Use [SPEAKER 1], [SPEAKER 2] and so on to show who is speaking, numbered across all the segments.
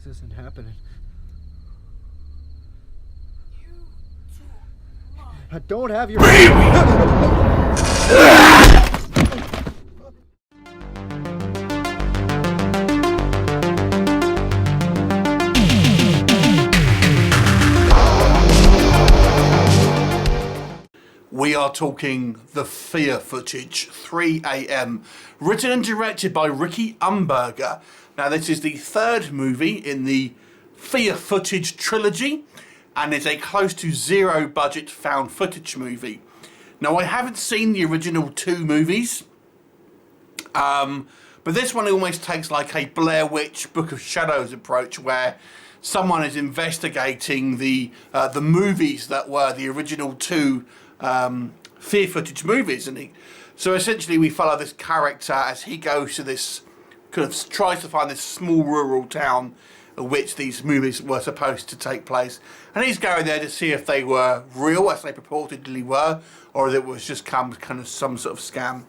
[SPEAKER 1] This isn't happening. I don't have your...
[SPEAKER 2] We are talking the Fear footage, 3 AM, written and directed by Ricky Umberger. Now, this is the third movie in the Fear footage trilogy, and is a close to zero budget found footage movie. Now, I haven't seen the original two movies, but this one almost takes like a Blair Witch Book of Shadows approach, where someone is investigating the movies that were the original two Fear footage movies, and so essentially we follow this character as he goes to this kind of tries to find this small rural town in which these movies were supposed to take place, and he's going there to see if they were real, as they purportedly were, or if it was just kind of some sort of scam.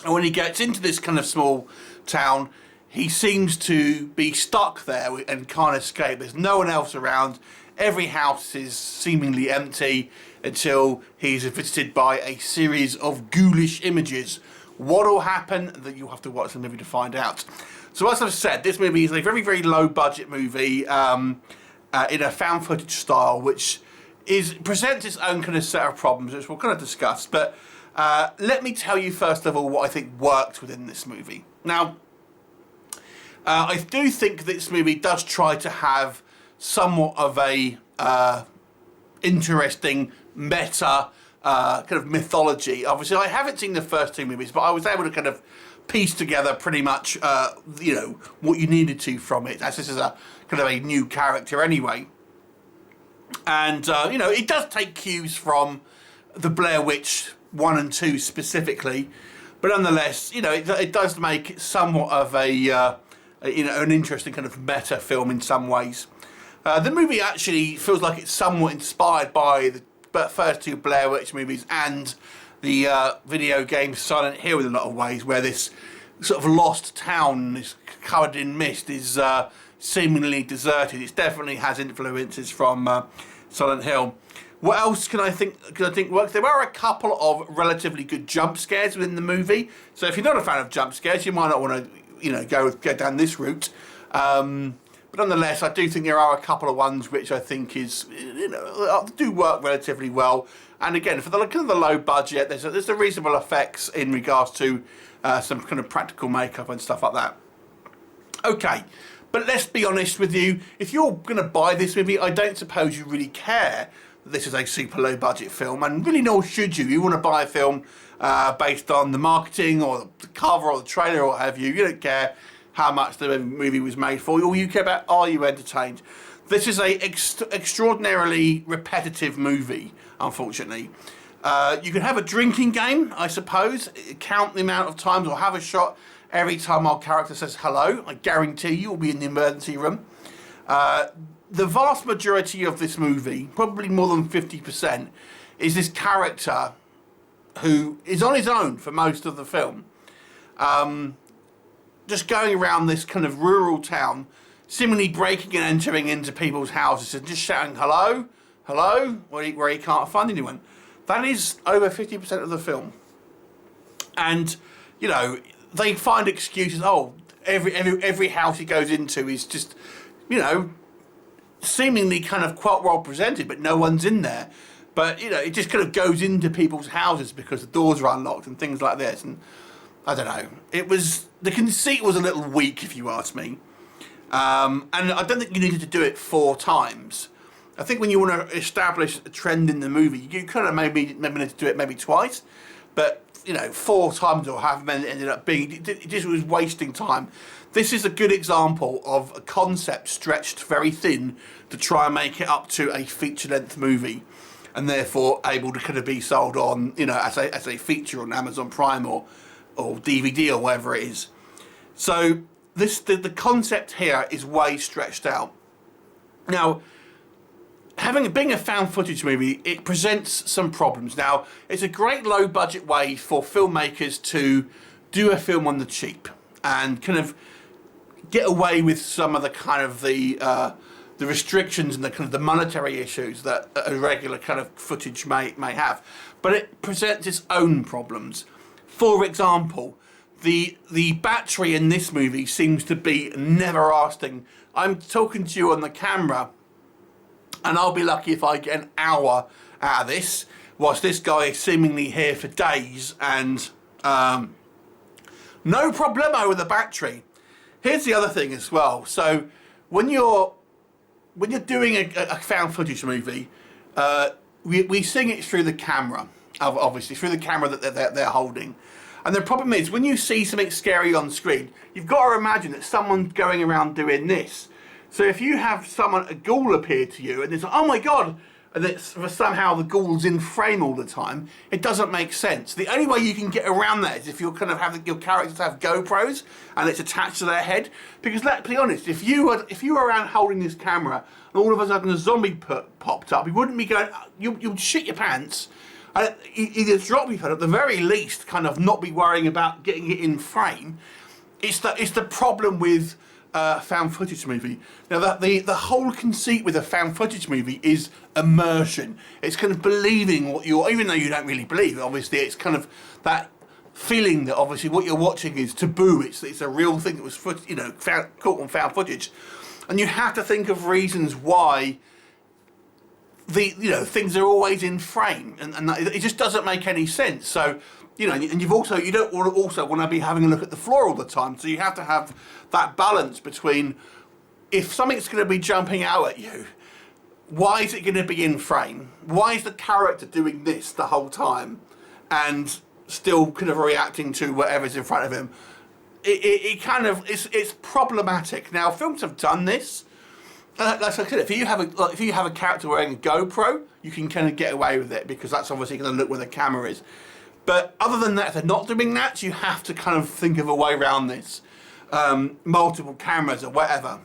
[SPEAKER 2] And when he gets into this kind of small town, he seems to be stuck there and can't escape. There's no one else around. Every house is seemingly empty until he's visited by a series of ghoulish images. What will happen? That you'll have to watch the movie to find out. So as I've said, this movie is a very, very low budget movie in a found footage style, which presents its own kind of set of problems, which we'll kind of discuss. But let me tell you first of all what I think worked within this movie. Now, I do think this movie does try to have somewhat of a interesting meta kind of mythology. Obviously, I haven't seen the first two movies, but I was able to kind of piece together pretty much, you know, what you needed to from it, as this is a kind of a new character anyway. And, you know, it does take cues from the Blair Witch 1 and 2 specifically, but nonetheless, you know, it does make it somewhat of a, you know, an interesting kind of meta film in some ways. The movie actually feels like it's somewhat inspired by the first two Blair Witch movies and the video game Silent Hill in a lot of ways, where this sort of lost town is covered in mist, is seemingly deserted. It definitely has influences from Silent Hill. What else can I think works? There are a couple of relatively good jump scares within the movie, so if you're not a fan of jump scares, you might not want to, you know, go down this route. But nonetheless, I do think there are a couple of ones which I think is, you know, do work relatively well. And again, for the kind of the low budget, there's a reasonable effects in regards to some kind of practical makeup and stuff like that. Okay, but let's be honest with you. If you're going to buy this movie, I don't suppose you really care that this is a super low budget film, and really nor should you. You want to buy a film based on the marketing or the cover or the trailer or what have you. You don't care how much the movie was made for. All you care about, are you entertained? This is a extraordinarily repetitive movie, unfortunately. You can have a drinking game, I suppose, count the amount of times, or have a shot every time our character says hello. I guarantee you'll be in the emergency room. The vast majority of this movie, probably more than 50%, is this character who is on his own for most of the film. Just going around this kind of rural town, seemingly breaking and entering into people's houses and just shouting hello, hello, where he can't find anyone. That is over 50% of the film. And, you know, they find excuses. Oh, every house he goes into is just, you know, seemingly kind of quite well presented, but no one's in there. But, you know, it just kind of goes into people's houses because the doors are unlocked and things like this. And I don't know. The conceit was a little weak, if you ask me. And I don't think you needed to do it 4 times. I think when you want to establish a trend in the movie, you kind of maybe need to do it maybe twice. But, you know, 4 times or however many it ended up being, it just was wasting time. This is a good example of a concept stretched very thin to try and make it up to a feature-length movie, and therefore able to kind of be sold on, you know, as a feature on Amazon Prime or DVD or whatever it is. So the concept here is way stretched out. Now, being a found footage movie, it presents some problems. Now, it's a great low budget way for filmmakers to do a film on the cheap and kind of get away with some of the kind of the restrictions and the kind of the monetary issues that a regular kind of footage may have, but it presents its own problems. For example, the battery in this movie seems to be never lasting. I'm talking to you on the camera, and I'll be lucky if I get an hour out of this, whilst this guy is seemingly here for days, and no problemo with the battery. Here's the other thing as well. So when you're doing a found footage movie, we sing it through the camera, obviously through the camera that they're holding. And the problem is, when you see something scary on screen, you've got to imagine that someone's going around doing this. So if you have a ghoul appear to you, and it's like, oh my god, and it's somehow the ghoul's in frame all the time, it doesn't make sense. The only way you can get around that is if you're kind of having your characters have GoPros and it's attached to their head. Because let's be honest, if you were around holding this camera and all of a sudden a zombie popped up, you wouldn't be going, you'd shit your pants. And either drop your phone, at the very least, kind of not be worrying about getting it in frame. It's the problem with found footage movie. Now, the whole conceit with a found footage movie is immersion. It's kind of believing what you're, even though you don't really believe it, obviously, it's kind of that feeling that obviously what you're watching is taboo. It's a real thing that was caught on found footage, and you have to think of reasons why things are always in frame, and it just doesn't make any sense. So, and you don't also want to be having a look at the floor all the time. So you have to have that balance between, if something's going to be jumping out at you, why is it going to be in frame? Why is the character doing this the whole time and still kind of reacting to whatever's in front of him? It's problematic. Now, films have done this. Like I said, if you have a character wearing a GoPro, you can kind of get away with it because that's obviously going to look where the camera is. But other than that, if they're not doing that, you have to kind of think of a way around this. Multiple cameras or whatever.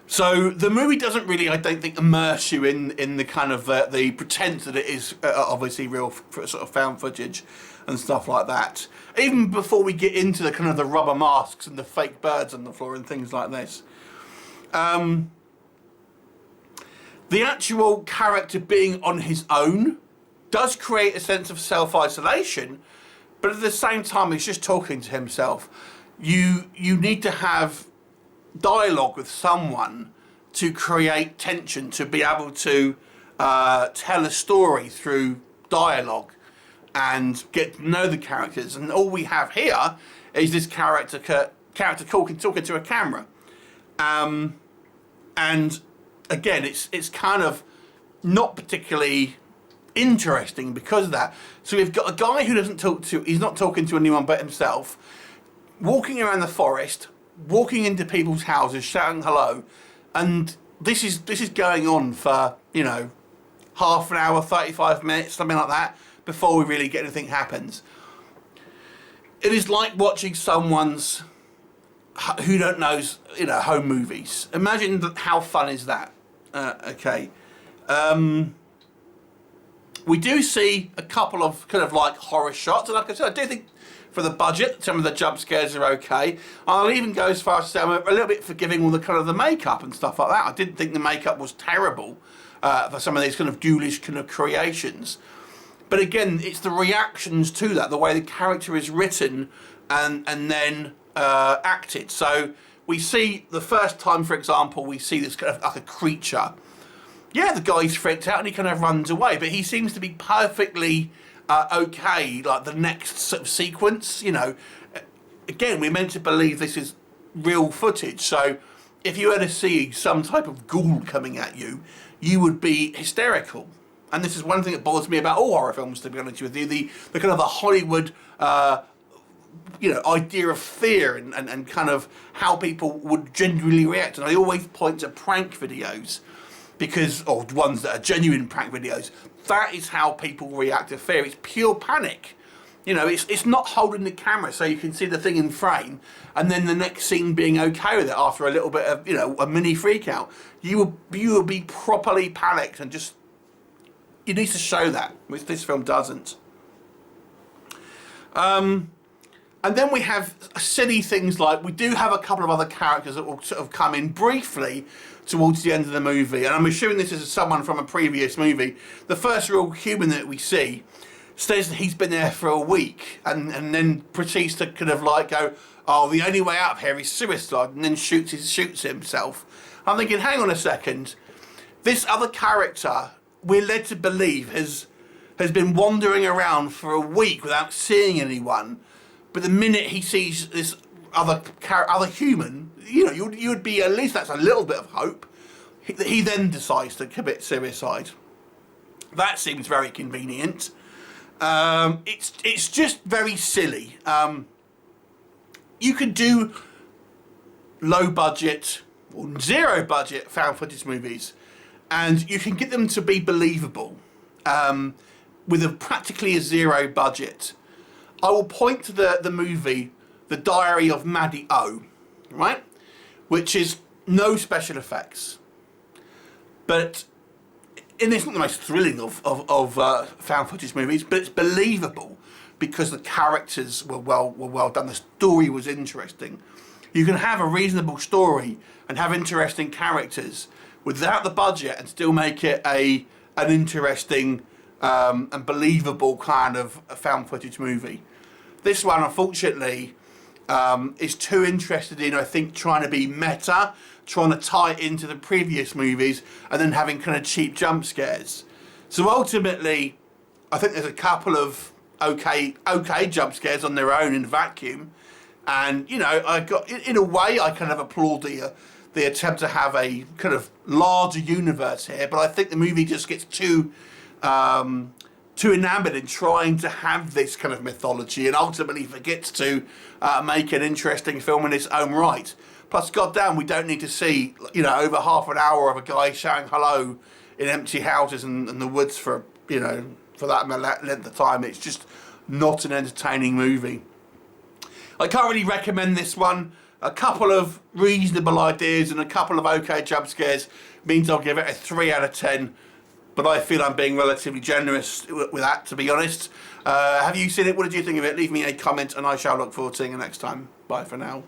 [SPEAKER 2] So the movie doesn't really, I don't think, immerse you in the kind of the pretense that it is obviously real sort of found footage and stuff like that. Even before we get into the kind of the rubber masks and the fake birds on the floor and things like this. The actual character being on his own does create a sense of self-isolation, but at the same time he's just talking to himself. You need to have dialogue with someone to create tension, to be able to tell a story through dialogue and get to know the characters. And all we have here is this character talking to a camera. And again, it's kind of not particularly interesting because of that. So we've got a guy who he's not talking to anyone but himself, walking around the forest, walking into people's houses, shouting hello, and this is going on for, half an hour, 35 minutes, something like that, before we really get anything happens. It is like watching someone's who don't knows, home movies. Imagine how fun is that? Okay. We do see a couple of kind of like horror shots, and like I said, I do think for the budget, some of the jump scares are okay. I'll even go as far as to say I'm a little bit forgiving all the kind of the makeup and stuff like that. I didn't think the makeup was terrible for some of these kind of ghoulish kind of creations. But again, it's the reactions to that, the way the character is written and then acted. So we see the first time, for example, we see this kind of like a creature. Yeah, the guy's freaked out and he kind of runs away, but he seems to be perfectly okay, like the next sort of sequence, Again, we're meant to believe this is real footage, so if you were to see some type of ghoul coming at you, you would be hysterical. And this is one thing that bothers me about all horror films, to be honest with you, the kind of the Hollywood idea of fear and kind of how people would genuinely react. And I always point to prank videos, or ones that are genuine prank videos. That is how people react to fear. It's pure panic. It's not holding the camera so you can see the thing in frame and then the next scene being okay with it after a little bit of, a mini freak out. You will be properly panicked, and just, it needs to show that, which this film doesn't. And then we have silly things like, we do have a couple of other characters that will sort of come in briefly towards the end of the movie. And I'm assuming this is someone from a previous movie. The first real human that we see says that he's been there for a week and then proceeds to kind of like go, oh, the only way out of here is suicide, and then shoots himself. I'm thinking, hang on a second. This other character, we're led to believe, has been wandering around for a week without seeing anyone. But the minute he sees this other human, you know, you would be, at least that's a little bit of hope. He then decides to commit suicide. That seems very convenient. It's just very silly. You could do low budget or zero budget found footage movies, and you can get them to be believable with practically a zero budget. I will point to the movie The Diary of Maddie O, right, which is no special effects, but and it's not the most thrilling of found footage movies, but it's believable because the characters were well done. The story was interesting. You can have a reasonable story and have interesting characters without the budget and still make it an interesting and believable kind of found footage movie. This one, unfortunately, is too interested in, I think, trying to be meta, trying to tie it into the previous movies, and then having kind of cheap jump scares. So ultimately, I think there's a couple of okay jump scares on their own in vacuum, and you know, in a way I kind of applaud the attempt to have a kind of larger universe here, but I think the movie just gets too enamoured in trying to have this kind of mythology, and ultimately forgets to make an interesting film in its own right. Plus, goddamn, we don't need to see, you know, over half an hour of a guy shouting hello in empty houses and the woods for, you know, for that length of time. It's just not an entertaining movie. I can't really recommend this one. A couple of reasonable ideas and a couple of okay jump scares means I'll give it a 3 out of 10. But I feel I'm being relatively generous with that, to be honest. Have you seen it? What did you think of it? Leave me a comment and I shall look forward to seeing you next time. Bye for now.